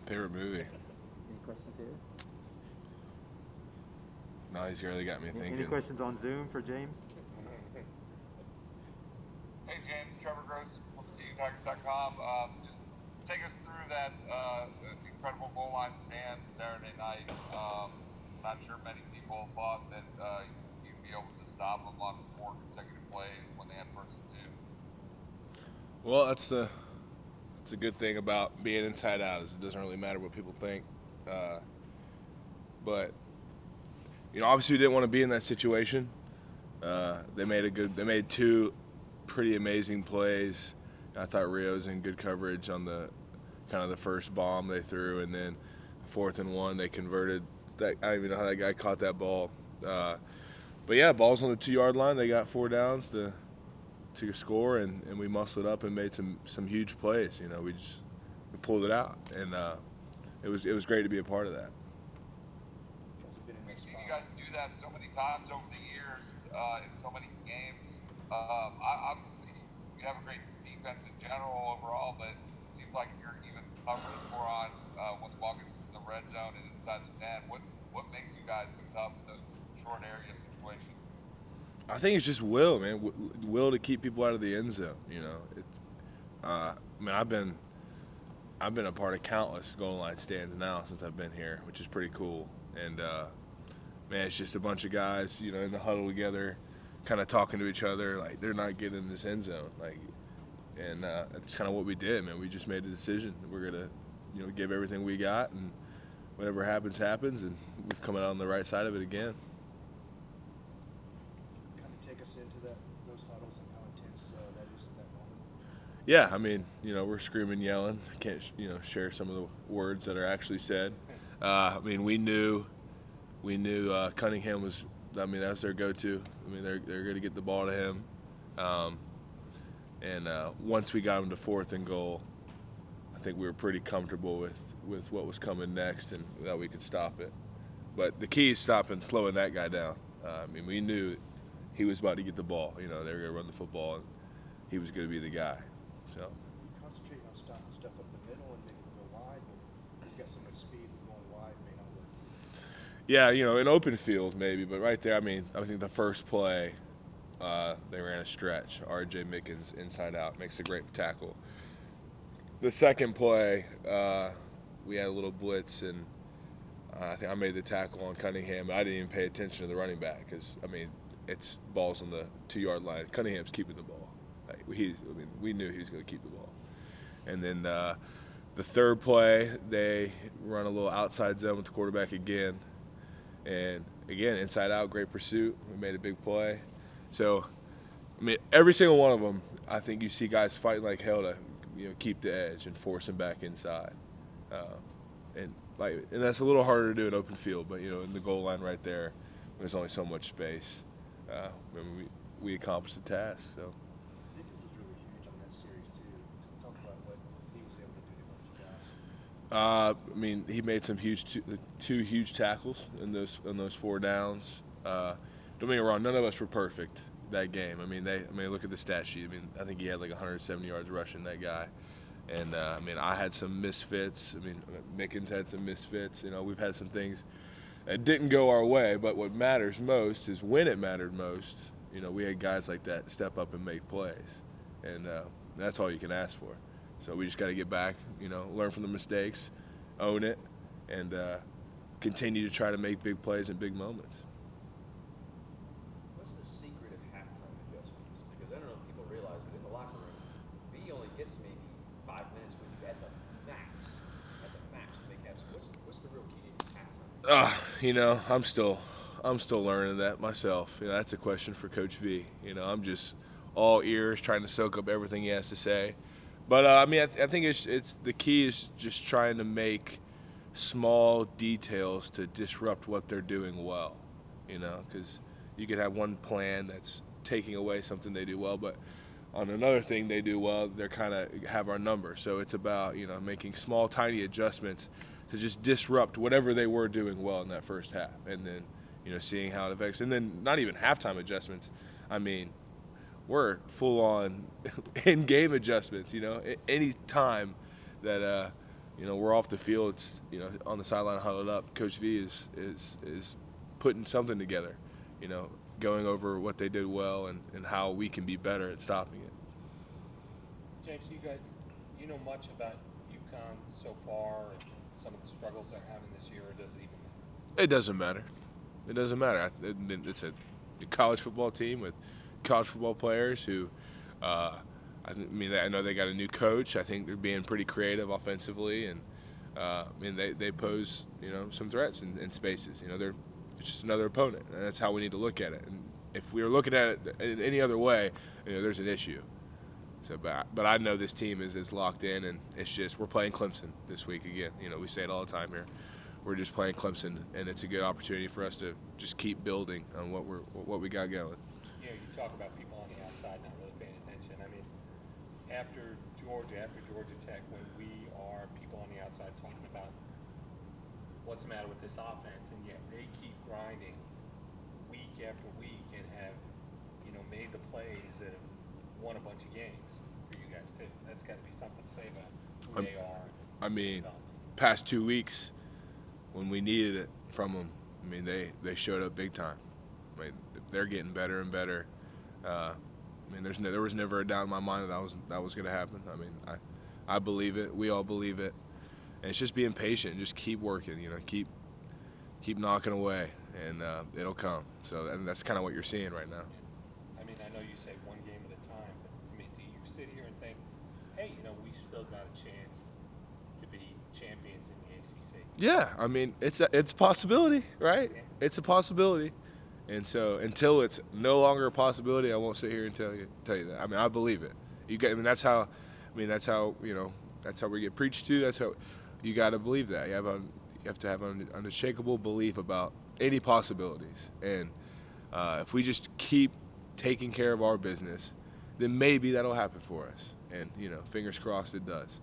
Favorite movie? Any questions here? No, he's really got me thinking. Any questions on Zoom for James? Hey James, Trevor Gross from CUTigers.com. Just take us through that incredible goal line stand Saturday night. Not sure many people thought that you'd be able to stop them on 4 consecutive plays when they had first and 2. Well, that's the good thing about being inside out is it doesn't really matter what people think. But obviously we didn't want to be in that situation. They made 2 pretty amazing plays. I thought Rio's in good coverage on the kind of the first bomb they threw, and then 4th and 1 they converted. I don't even know how that guy caught that ball. But yeah, ball's on the 2-yard line. They got 4 downs to score, and we muscled up and made some huge plays. We pulled it out, and it was great to be a part of that. We've seen you guys do that so many times over the years in so many games. Obviously, you have a great defense in general overall, but it seems like you're even tougher to score on when the ball gets into the red zone and inside the 10. What makes you guys so tough in those short area situations? I think it's just will, man. Will to keep people out of the end zone. I've been a part of countless goal line stands now since I've been here, which is pretty cool. And man, it's just a bunch of guys, in the huddle together, kind of talking to each other, like they're not getting in this end zone, and that's kind of what we did, man. We just made a decision. We're gonna, give everything we got, and whatever happens, happens, and we've come out on the right side of it again. Take us into those huddles and how intense that is at that moment. Yeah, we're screaming, yelling. I can't, share some of the words that are actually said. We knew Cunningham was. That was their go-to. They're going to get the ball to him. And once we got him to 4th and goal, I think we were pretty comfortable with what was coming next and that we could stop it. But the key is slowing that guy down. We knew he was about to get the ball. They were going to run the football, and he was going to be the guy. So. You concentrate on stopping stuff up the middle and making it go wide, but he's got so much speed that going wide may not work. Yeah, in open field maybe, but right there, I think the first play, they ran a stretch. R.J. Mickens inside out makes a great tackle. The second play, we had a little blitz, and I think I made the tackle on Cunningham. I didn't even pay attention to the running back because it's balls on the 2-yard line. Cunningham's keeping the ball. We knew he was going to keep the ball. And then the third play, they run a little outside zone with the quarterback again. And again, inside out, great pursuit. We made a big play. So, every single one of them, I think you see guys fighting like hell to keep the edge and force him back inside. And that's a little harder to do in open field, but in the goal line right there, there's only so much space. We accomplished the task. So. Mickens was really huge on that series too. Talk about what he was able to do to help you guys. He made some two huge tackles in those 4 downs. Don't get me wrong, none of us were perfect that game. Look at the stat sheet. I think he had like 170 yards rushing, that guy. And I had some misfits. Mickens had some misfits. We've had some things that didn't go our way, but what matters most is when it mattered most. We had guys like that step up and make plays, and that's all you can ask for. So we just got to get back, learn from the mistakes, own it, and continue to try to make big plays in big moments. What's the secret of halftime adjustments? Because I don't know if people realize, but in the locker room, V only gets maybe 5 minutes with you at the max to make adjustments. What's the real key to halftime? I'm still learning that myself. That's a question for Coach V. I'm just all ears, trying to soak up everything he has to say. But I think it's the key is just trying to make small details to disrupt what they're doing well. Because you could have one plan that's taking away something they do well, but on another thing they do well, they're kind of have our number. So it's about making small, tiny adjustments to just disrupt whatever they were doing well in that first half, and then seeing how it affects. And then not even halftime adjustments. We're full on in-game adjustments. Any time that we're off the field. It's, on the sideline huddled up. Coach V is putting something together, going over what they did well and how we can be better at stopping it. James, you know much about UConn so far and some of the struggles they're having this year, or does it even matter? It doesn't matter. It doesn't matter. It's a college football team with college football players who, I know they got a new coach. I think they're being pretty creative offensively, and they pose some threats in spaces. They're just another opponent, and that's how we need to look at it. And if we were looking at it in any other way, there's an issue. So, but I know this team is locked in, and it's just we're playing Clemson this week again. We say it all the time here. We're just playing Clemson, and it's a good opportunity for us to just keep building on what we got going. You talk about people on the outside not really paying attention. I mean, after Georgia Tech, when we are people on the outside talking about what's the matter with this offense, and yet they keep grinding week after week and have made the plays that have won a bunch of games for you guys too. That's got to be something to say about who they are. I mean, past 2 weeks when we needed it from them, they showed up big time. They're getting better and better. There was never a doubt in my mind that was going to happen. I believe it. We all believe it. And it's just being patient, just keep working. Keep knocking away, and it'll come. So and that's kind of what you're seeing right now. I know you say one game at a time, but do you sit here and think, hey, we still got a chance to be champions in the ACC? Yeah, it's a possibility, right? Yeah. It's a possibility, and so until it's no longer a possibility, I won't sit here and tell you that. I believe it. That's how we get preached to. That's how you got to believe that. You have to have an unshakable belief about any possibilities, and if we just keep taking care of our business, then maybe that'll happen for us. And fingers crossed it does.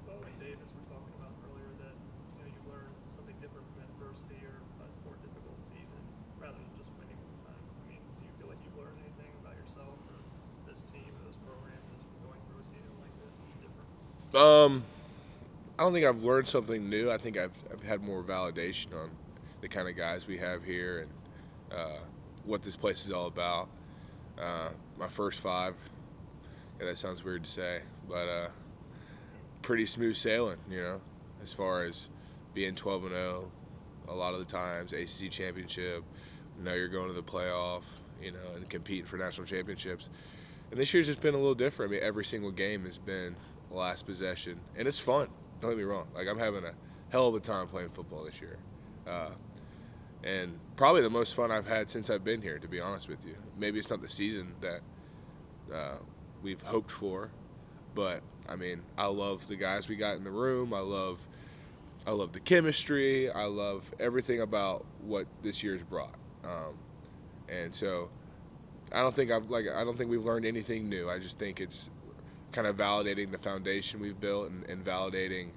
Bo and Davis were talking about earlier that you learned something different from adversity or a more difficult season rather than just winning all the time. Do you feel like you've learned anything about yourself or this team or this program just from going through a season like this is different? I don't think I've learned something new. I think I've had more validation on the kind of guys we have here and what this place is all about. My first 5, that sounds weird to say, but pretty smooth sailing, as far as being 12-0 a lot of the times, ACC Championship, you're going to the playoff, and competing for national championships. And this year's just been a little different. Every single game has been last possession, and it's fun. Don't get me wrong. I'm having a hell of a time playing football this year. And probably the most fun I've had since I've been here, to be honest with you. Maybe it's not the season that we've hoped for, but I love the guys we got in the room. I love the chemistry. I love everything about what this year's brought. And so I don't think we've learned anything new. I just think it's kind of validating the foundation we've built and validating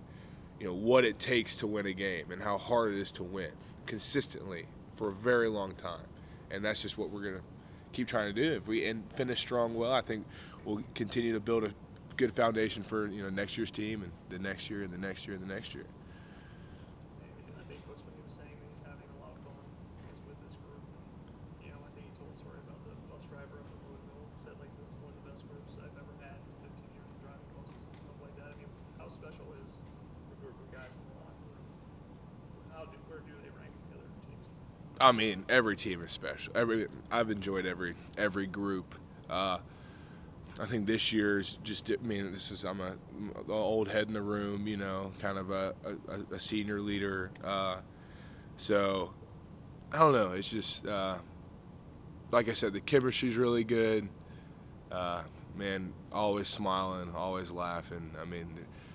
what it takes to win a game and how hard it is to win consistently for a very long time. And that's just what we're going to keep trying to do. If we finish strong well, I think we'll continue to build a good foundation for next year's team and the next year and the next year and the next year. I think Coach when he was saying that he's having a lot of fun with this group. And, I think he told a story about the bus driver up in Louisville. Said this is one of the best groups I've ever had in 15 years of driving buses and stuff like that. How special is a group of guys in the locker room? Where do they rank with the other teams? Every team is special. I've enjoyed every group. I think this year's just. I'm an old head in the room. Kind of a senior leader. So I don't know. It's just like I said, the chemistry's really good. Always smiling, always laughing.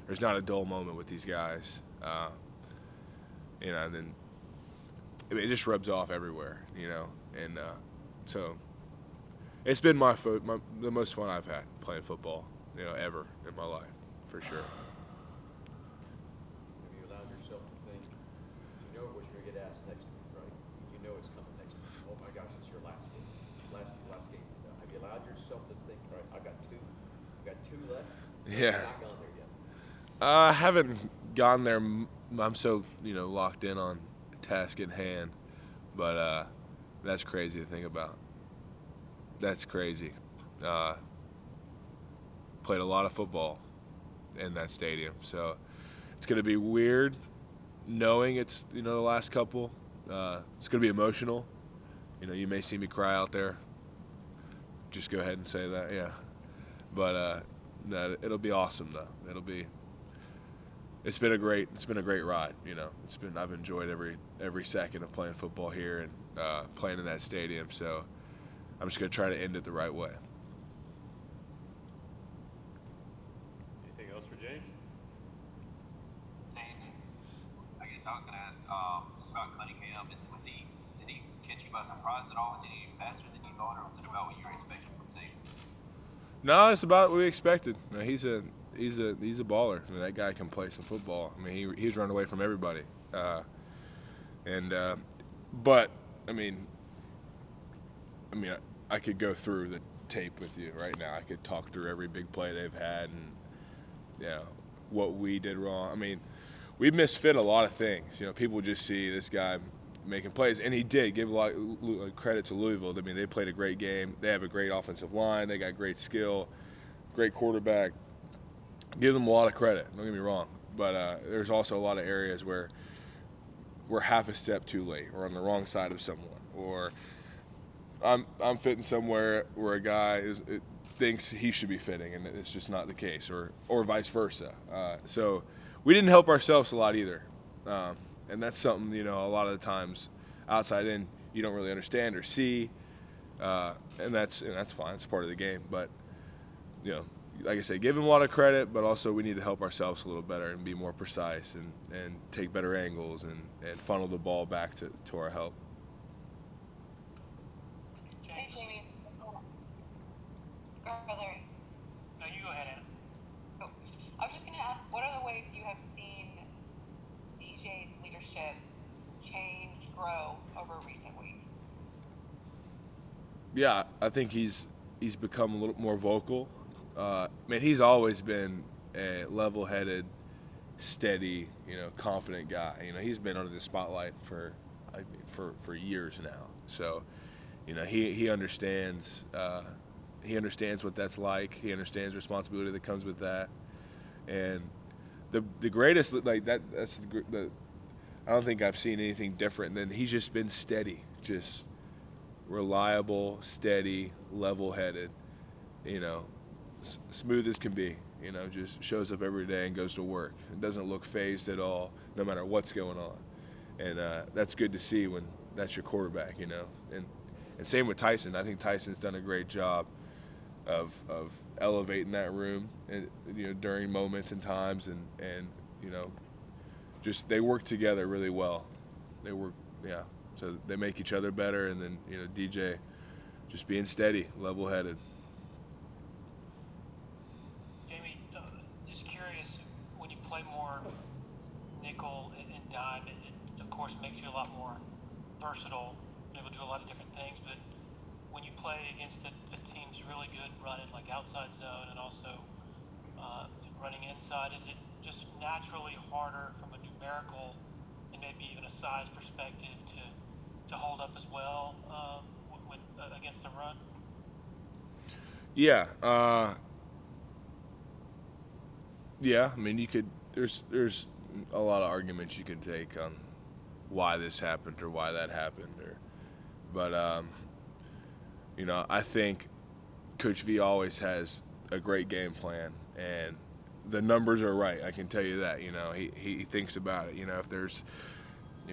There's not a dull moment with these guys. And then it just rubs off everywhere, and so it's been the most fun I've had playing football, ever in my life, for sure. Have you allowed yourself to think, what you're going to get asked next week, right? It's coming next week. Oh my gosh, it's your last game. Last game. Have you allowed yourself to think, all right, I've got two left? Yeah. I'm not gone there yet. I haven't gone there. I'm so locked in on task at hand, but that's crazy to think about. That's crazy. Played a lot of football in that stadium, so it's gonna be weird knowing it's the last couple. It's gonna be emotional. You may see me cry out there. Just go ahead and say that, yeah. But no, it'll be awesome though. It's been a great ride. I've enjoyed every second of playing football here and playing in that stadium. So I'm just gonna try to end it the right way. Anything else for James? And I guess I was going to ask just about Cunningham. Did he catch you by surprise at all? Was he any faster than you thought, or was it about what you were expecting from Tate? No, it's about what we expected. He's a baller. That guy can play some football. He's run away from everybody. But I could go through the tape with you right now. I could talk through every big play they've had and what we did wrong. We misfit a lot of things. People just see this guy making plays, and he did. Give a lot of credit to Louisville. They played a great game. They have a great offensive line. They got great skill, great quarterback. Give them a lot of credit. Don't get me wrong, but there's also a lot of areas where we're half a step too late. We're on the wrong side of someone, or I'm fitting somewhere where a guy thinks he should be fitting, and it's just not the case, or vice versa. So we didn't help ourselves a lot either, and that's something a lot of the times outside in you don't really understand or see, and that's fine. It's part of the game, but like I said, give him a lot of credit, but also we need to help ourselves a little better and be more precise and take better angles and funnel the ball back to our help. Hey, Jamie. Go ahead, Larry. No, you go ahead, Anna. Oh, I was just going to ask, what are the ways you have seen DJ's leadership change, grow over recent weeks? Yeah, I think he's become a little more vocal. He's always been a level-headed, steady, confident guy. He's been under the spotlight for years now. So, he understands. He understands what that's like. He understands the responsibility that comes with that. And the greatest, like that. That's the. I don't think I've seen anything different than he's just been steady, just reliable, steady, level-headed. Smooth as can be, just shows up every day and goes to work. It doesn't look phased at all, no matter what's going on. And that's good to see when that's your quarterback, And same with Tyson. I think Tyson's done a great job of elevating that room, and during moments and times, and just they work together really well. So they make each other better, and then DJ just being steady, level-headed. Just curious, when you play more nickel and dime, it of course makes you a lot more versatile, able to do a lot of different things, but when you play against a team that's really good running like outside zone and also running inside, is it just naturally harder from a numerical and maybe even a size perspective to hold up as well when against the run? Yeah. Yeah, you could. There's a lot of arguments you can take on why this happened or why that happened, but I think Coach V always has a great game plan, and the numbers are right. I can tell you that. He thinks about it. If there's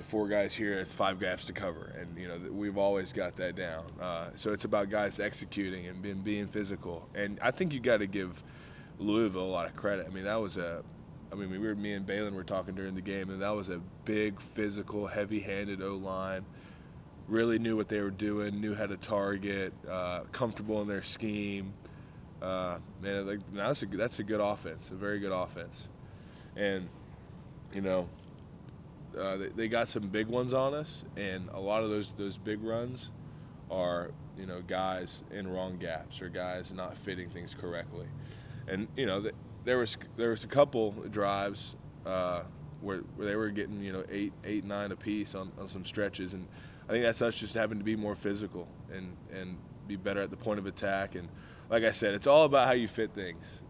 4 guys here, it's 5 gaps to cover, and we've always got that down. So it's about guys executing and being physical, and I think you got to give Louisville a lot of credit. Me and Balin were talking during the game, and that was a big, physical, heavy-handed O-line. Really knew what they were doing, knew how to target, comfortable in their scheme. That's a good offense, a very good offense. And, they got some big ones on us, and a lot of those big runs are, guys in wrong gaps or guys not fitting things correctly. And, there was a couple drives where they were getting 8, 9 apiece on some stretches, and I think that's us just having to be more physical and be better at the point of attack. And like I said, it's all about how you fit things.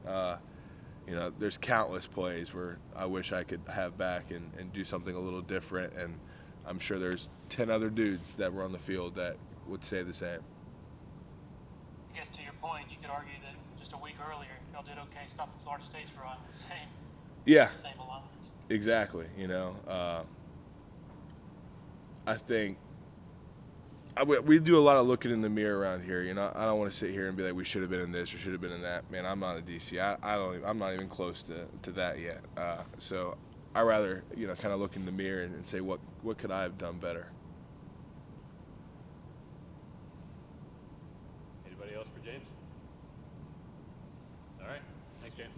There's countless plays where I wish I could have back and do something a little different, and I'm sure there's 10 other dudes that were on the field that would say the same. I guess to your point, you could argue that just a week earlier, y'all did okay stopping Florida State's run with the same alignments. Exactly. I think we do a lot of looking in the mirror around here. I don't want to sit here and be like, we should have been in this or should have been in that. Man, I'm not a DC. I'm not even close to that yet. So I rather kind of look in the mirror and say, what could I have done better? Anybody else for James?